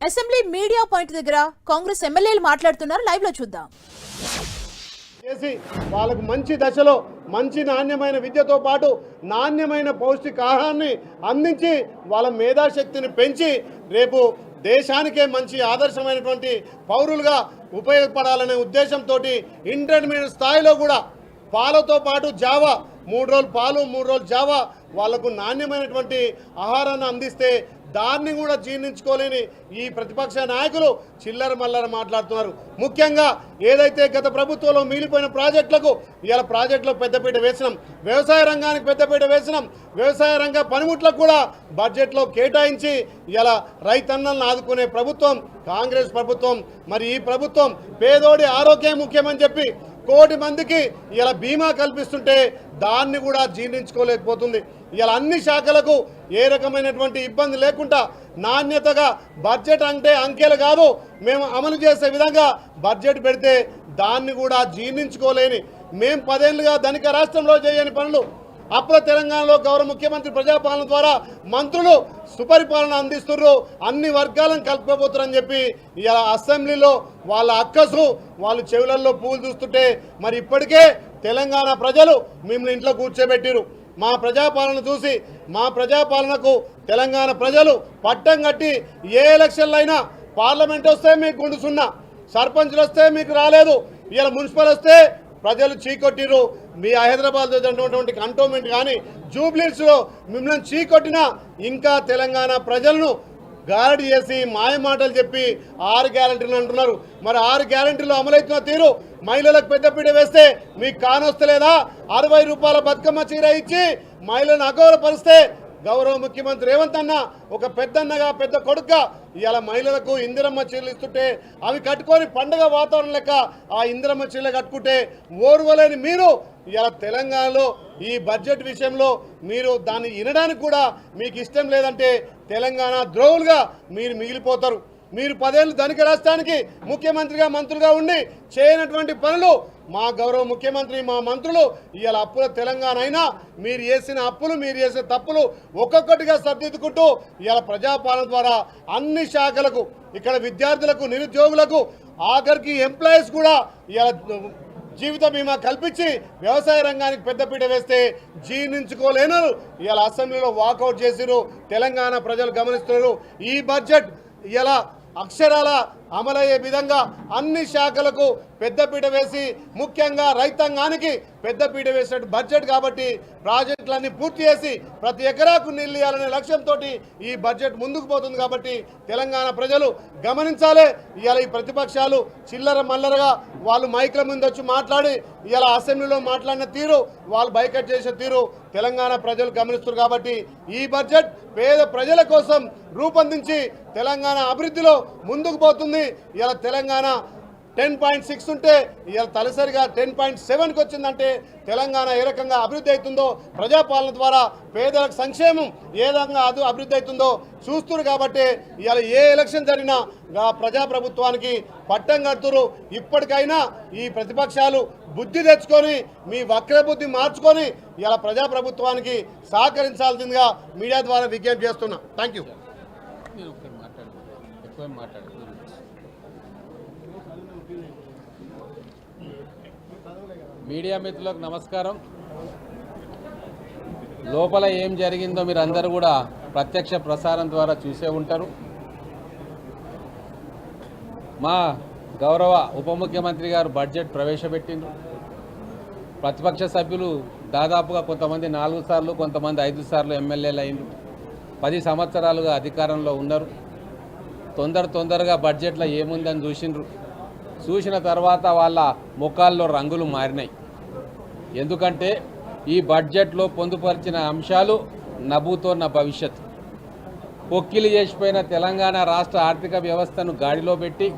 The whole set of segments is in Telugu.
అసెంబ్లీ మీడియా పాయింట్ దగ్గర కాంగ్రెస్ ఎమ్మెల్యేలు మాట్లాడుతున్నారు. లైవ్ లో చూద్దాం. వాళ్ళకు మంచి దశలో మంచి నాణ్యమైన విద్యతో పాటు నాణ్యమైన పౌష్టికాహారాన్ని అందించి వాళ్ళ మేధాశక్తిని పెంచి రేపు దేశానికే మంచి ఆదర్శమైనటువంటి పౌరులుగా ఉపయోగపడాలనే ఉద్దేశంతో ఇంటర్మీడియట్ స్థాయిలో కూడా పాలతో పాటు జావా 3 రోజులు పాలు 3 రోజులు జావా వాళ్లకు నాణ్యమైనటువంటి ఆహారాన్ని అందిస్తే దాన్ని కూడా జీర్ణించుకోలేని ఈ ప్రతిపక్ష నాయకులు చిల్లర మల్లర మాట్లాడుతున్నారు. ముఖ్యంగా ఏదైతే గత ప్రభుత్వంలో మిగిలిపోయిన ప్రాజెక్టులకు ఇవాళ ప్రాజెక్టులకు పెద్దపీట వేసినాం, వ్యవసాయ రంగానికి పెద్దపీట వేసినాం, వ్యవసాయ రంగ పనిముట్లకు కూడా బడ్జెట్లో కేటాయించి ఇవాళ రైతన్నలను ఆదుకునే ప్రభుత్వం కాంగ్రెస్ ప్రభుత్వం. మరి ఈ ప్రభుత్వం పేదోడి ఆరోగ్యం ముఖ్యమని చెప్పి 1 కోటి మందికి ఇలా బీమా కల్పిస్తుంటే దాన్ని కూడా జీర్ణించుకోలేకపోతుంది. ఇలా అన్ని శాఖలకు ఏ రకమైనటువంటి ఇబ్బంది లేకుండా నాణ్యతగా బడ్జెట్ అంటే అంకెలు కాదు, మేము అమలు చేసే విధంగా బడ్జెట్ పెడితే దాన్ని కూడా జీర్ణించుకోలేని మేము 10 ఏళ్ళుగా ధనిక రాష్ట్రంలో చేయని పనులు అప్పుల తెలంగాణలో గౌరవ ముఖ్యమంత్రి ప్రజాపాలన ద్వారా మంత్రులు సుపరిపాలన అందిస్తున్నారు, అన్ని వర్గాలను కలుపుకోబోతున్నారని చెప్పి ఇలా అసెంబ్లీలో వాళ్ళ అక్కసు వాళ్ళు చెవులలో పూలు చూస్తుంటే మరి ఇప్పటికే తెలంగాణ ప్రజలు మిమ్మల్ని ఇంట్లో కూర్చోబెట్టిరు. మా ప్రజాపాలన చూసి మా ప్రజాపాలనకు తెలంగాణ ప్రజలు పట్టం కట్టి ఏ ఎలక్షన్లు అయినా పార్లమెంట్ వస్తే మీకు గుండు సున్నా, సర్పంచ్లు వస్తే మీకు రాలేదు, ఇలా మున్సిపల్ వస్తే ప్రజలు చీకొట్టిరు. మీ హైదరాబాద్ జరిగినటువంటి కంటోన్మెంట్ కానీ జూబ్లీస్లో మిమ్మల్ని చీకొట్టినా ఇంకా తెలంగాణ ప్రజలను గారడి చేసి మాయమాటలు చెప్పి 6 గ్యారెంటీలు అంటున్నారు. మరి 6 గ్యారెంటీలు అమలవుతున్న తీరు మహిళలకు పెద్దపీట వేస్తే మీకు కానొస్తలేదా? 60 రూపాయల బతుకమ్మ చీర ఇచ్చి మహిళలను అగౌరవపరిస్తే గౌరవ ముఖ్యమంత్రి రేవంత్ అన్న ఒక పెద్దన్నగా పెద్ద కొడుకుగా ఇవాళ మహిళలకు ఇందిరమ్మ చీరలు ఇస్తుంటే అవి కట్టుకొని పండుగ వాతావరణం లెక్క ఆ ఇందిరమ్మ చీరలు కట్టుకుంటే ఓర్వలేని మీరు ఇవాళ తెలంగాణలో ఈ బడ్జెట్ విషయంలో మీరు దాన్ని వినడానికి కూడా మీకు ఇష్టం లేదంటే తెలంగాణ ద్రోహులుగా మీరు మిగిలిపోతారు. మీరు 10 ఏళ్ళు ధనిక రాష్ట్రానికి ముఖ్యమంత్రిగా మంత్రులుగా ఉండి చేయనటువంటి పనులు మా గౌరవ ముఖ్యమంత్రి మా మంత్రులు ఇవాళ అప్పుల తెలంగాణ అయినా మీరు చేసిన అప్పులు మీరు చేసిన తప్పులు ఒక్కొక్కటిగా సర్దిద్దుకుంటూ ఇవాళ ప్రజాపాలన ద్వారా అన్ని శాఖలకు ఇక్కడ విద్యార్థులకు నిరుద్యోగులకు ఆఖరికి ఎంప్లాయీస్ కూడా ఇవాళ జీవిత బీమా కల్పించి వ్యవసాయ రంగానికి పెద్దపీట వేస్తే జీర్ణించుకోలేను ఇవాళ అసెంబ్లీలో వాకౌట్ చేసిరు. తెలంగాణ ప్రజలు గమనిస్తున్నారు. ఈ బడ్జెట్ ఇలా అక్షరాల అమలయ్యే విధంగా అన్ని శాఖలకు పెద్దపీట వేసి ముఖ్యంగా రైతాంగానికి పెద్దపీట వేసిన బడ్జెట్ కాబట్టి ప్రాజెక్టులన్నీ పూర్తి చేసి ప్రతి ఎకరాకు నీళ్ళు ఇవ్వాలనే లక్ష్యంతో ఈ బడ్జెట్ ముందుకు పోతుంది. కాబట్టి తెలంగాణ ప్రజలు గమనించాలి. ఇవాళ ఈ ప్రతిపక్షాలు చిల్లర మల్లరగా వాళ్ళు మైక్ల ముందు వచ్చి మాట్లాడి ఇవాళ అసెంబ్లీలో మాట్లాడిన తీరు వాళ్ళు బైకట్ చేసే తీరు తెలంగాణ ప్రజలు గమనిస్తున్నారు. కాబట్టి ఈ బడ్జెట్ పేద ప్రజల కోసం రూపొందించి తెలంగాణ అభివృద్ధిలో ముందుకు పోతుంది. ఇలా తెలంగాణ 10.6 ఉంటే ఇలా తలసరిగా 10.7కి వచ్చిందంటే తెలంగాణ ఏ రకంగా అభివృద్ధి అవుతుందో ప్రజాపాలన ద్వారా పేదలకు సంక్షేమం ఏ రకంగా అభివృద్ధి అవుతుందో చూస్తున్నారు. కాబట్టి ఇవాళ ఏ ఎలక్షన్ జరిగినా ప్రజాప్రభుత్వానికి పట్టం కడుతురు. ఇప్పటికైనా ఈ ప్రతిపక్షాలు బుద్ధి తెచ్చుకొని మీ వక్రబుద్ధి మార్చుకొని ఇలా ప్రజాప్రభుత్వానికి సహకరించాల్సిందిగా మీడియా ద్వారా విజ్ఞప్తి చేస్తున్నా. Thank you. మీడియా మిత్రులకు నమస్కారం. లోపల ఏం జరిగిందో మీరు అందరూ కూడా ప్రత్యక్ష ప్రసారం ద్వారా చూసే ఉంటారు. మా గౌరవ ఉప ముఖ్యమంత్రి గారు బడ్జెట్ ప్రవేశపెట్టిండ్రు. ప్రతిపక్ష సభ్యులు దాదాపుగా కొంతమంది 4 సార్లు కొంతమంది 5 సార్లు ఎమ్మెల్యేలు అయిండ్రు. 10 సంవత్సరాలుగా అధికారంలో ఉన్నారు. తొందరగా బడ్జెట్లో ఏముందని చూసిన తర్వాత వాళ్ళ ముఖాల్లో రంగులు మారినాయి. ఎందుకంటే ఈ బడ్జెట్లో పొందుపరిచిన అంశాలు నభూతో నా భవిష్యత్. పొక్కిలి చేసిపోయిన తెలంగాణ రాష్ట్ర ఆర్థిక వ్యవస్థను గాడిలో పెట్టి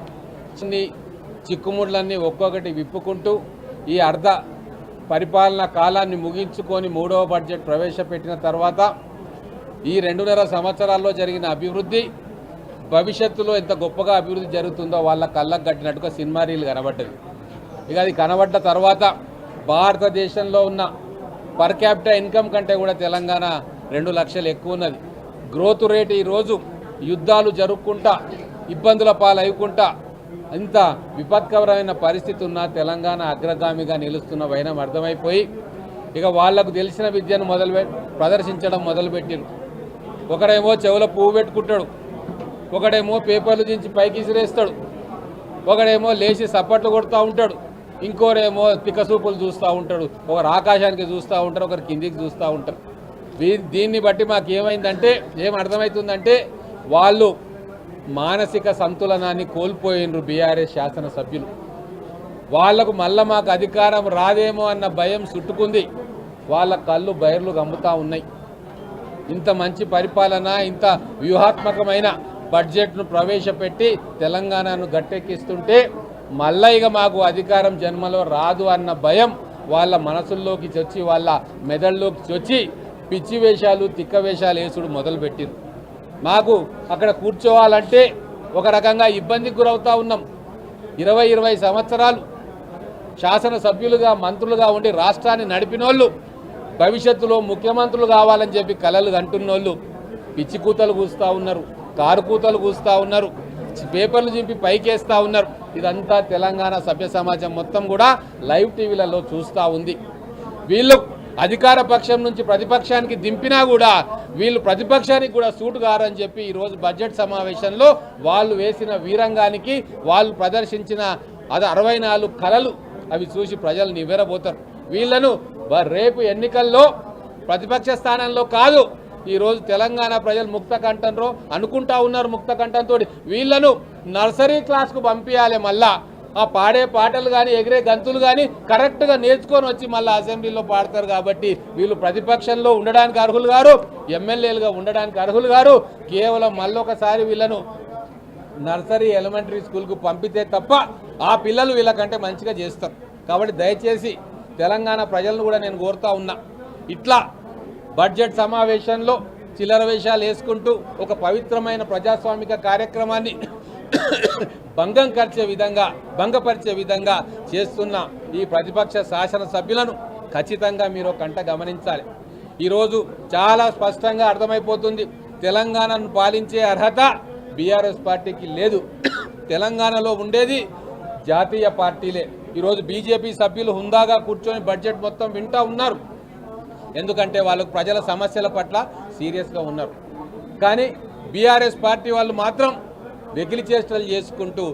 చిక్కుముడ్లన్నీ ఒక్కొక్కటి విప్పుకుంటూ ఈ అర్ధ పరిపాలన కాలాన్ని ముగించుకొని 3వ బడ్జెట్ ప్రవేశపెట్టిన తర్వాత ఈ 2.5 సంవత్సరాల్లో జరిగిన అభివృద్ధి భవిష్యత్తులో ఎంత గొప్పగా అభివృద్ధి జరుగుతుందో వాళ్ళ కళ్ళకు కట్టినట్టుగా సినిమా రీల్ కనబడ్డది. ఇక అది కనబడ్డ తర్వాత భారతదేశంలో ఉన్న పర్ క్యాపిటల్ ఇన్కమ్ కంటే కూడా తెలంగాణ 2 లక్షలు ఎక్కువ ఉన్నది. గ్రోత్ రేట్ ఈరోజు యుద్ధాలు జరుపుకుంటా ఇబ్బందుల పాలవుకుంటా ఇంత విపత్కరమైన పరిస్థితి ఉన్న తెలంగాణ అగ్రగామిగా నిలుస్తున్న వైనం అర్థమైపోయి ఇక వాళ్లకు తెలిసిన విద్యను ప్రదర్శించడం మొదలుపెట్టారు. ఒకడేమో చెవుల పువ్వు పెట్టుకుంటాడు, ఒకడేమో పేపర్లు దించి పైకి ఇసిరేస్తాడు, ఒకడేమో లేచి సప్పట్లు కొడుతూ ఉంటాడు, ఇంకోరేమో తిక్కసూపులు చూస్తూ ఉంటాడు, ఒకరు ఆకాశానికి చూస్తూ ఉంటారు, ఒకరు కిందికి చూస్తూ ఉంటారు. దీన్ని బట్టి మాకు ఏమైందంటే అర్థమవుతుందంటే వాళ్ళు మానసిక సంతులనాన్ని కోల్పోయినరు బీఆర్ఎస్ శాసనసభ్యులు. వాళ్లకు మళ్ళా మాకు అధికారం రాదేమో అన్న భయం చుట్టుకుంది. వాళ్ళ కళ్ళు బైర్లు గమ్ముతా ఉన్నాయి. ఇంత మంచి పరిపాలన, ఇంత వ్యూహాత్మకమైన బడ్జెట్ను ప్రవేశపెట్టి తెలంగాణను గట్టెక్కిస్తుంటే మళ్ళా ఇక మాకు అధికారం జన్మలో రాదు అన్న భయం వాళ్ళ మనసుల్లోకి వచ్చి వాళ్ళ మెదళ్ళలోకి వచ్చి పిచ్చి వేషాలు తిక్క వేషాలు వేసుడు మొదలుపెట్టిరు. మాకు అక్కడ కూర్చోవాలంటే ఒక రకంగా ఇబ్బందికి గురవుతూ ఉన్నాం. 20 సంవత్సరాలు శాసనసభ్యులుగా మంత్రులుగా ఉండి రాష్ట్రాన్ని నడిపినోళ్ళు, భవిష్యత్తులో ముఖ్యమంత్రులు కావాలని చెప్పి కలలు కంటున్నోళ్ళు పిచ్చి కూతలు కూస్తూ ఉన్నారు, కారు కూతలు కూస్తూ ఉన్నారు, పేపర్లు చింపి పైకేస్తూ ఉన్నారు. ఇదంతా తెలంగాణ సభ్య సమాజం మొత్తం కూడా లైవ్ టీవీలలో చూస్తూ ఉంది. వీళ్ళు అధికార పక్షం నుంచి ప్రతిపక్షానికి దింపినా కూడా వీళ్ళు ప్రతిపక్షానికి కూడా సూటు కారని చెప్పి ఈరోజు బడ్జెట్ సమావేశంలో వాళ్ళు వేసిన వీరంగానికి వాళ్ళు ప్రదర్శించిన 64 కళలు అవి చూసి ప్రజలు నివ్వెరబోతారు. వీళ్లను రేపు ఎన్నికల్లో ప్రతిపక్ష స్థానంలో కాదు, ఈరోజు తెలంగాణ ప్రజలు ముక్త కంఠంలో అనుకుంటా ఉన్నారు. ముక్త కంఠంతో వీళ్లను నర్సరీ క్లాస్కు పంపించాలి. మళ్ళా ఆ పాడే పాటలు కానీ ఎగిరే గంతులు కానీ కరెక్ట్గా నేర్చుకొని వచ్చి మళ్ళీ అసెంబ్లీలో పాడతారు. కాబట్టి వీళ్ళు ప్రతిపక్షంలో ఉండడానికి అర్హులు గారు, ఎమ్మెల్యేలుగా ఉండడానికి అర్హులు గారు. కేవలం మళ్ళొకసారి వీళ్ళను నర్సరీ ఎలిమెంటరీ స్కూల్కు పంపితే తప్ప ఆ పిల్లలు వీళ్ళకంటే మంచిగా చేస్తారు. కాబట్టి దయచేసి తెలంగాణ ప్రజలను కూడా నేను కోరుతా ఉన్నా, ఇట్లా బడ్జెట్ సమావేశంలో చిల్లర వేషాలు వేసుకుంటూ ఒక పవిత్రమైన ప్రజాస్వామిక కార్యక్రమాన్ని భంగపరిచే విధంగా చేస్తున్న ఈ ప్రతిపక్ష శాసనసభ్యులను ఖచ్చితంగా మీరు కంట గమనించాలి. ఈరోజు చాలా స్పష్టంగా అర్థమైపోతుంది, తెలంగాణను పాలించే అర్హత బీఆర్ఎస్ పార్టీకి లేదు. తెలంగాణలో ఉండేది జాతీయ పార్టీలే. ఈరోజు బీజేపీ సభ్యులు హుందాగా కూర్చొని బడ్జెట్ మొత్తం వింటూ ఉన్నారు. ఎందుకంటే వాళ్ళకు ప్రజల సమస్యల పట్ల సీరియస్గా ఉన్నారు. కానీ బీఆర్ఎస్ పార్టీ వాళ్ళు మాత్రం వెకిలి చేష్టలు చేసుకుంటూ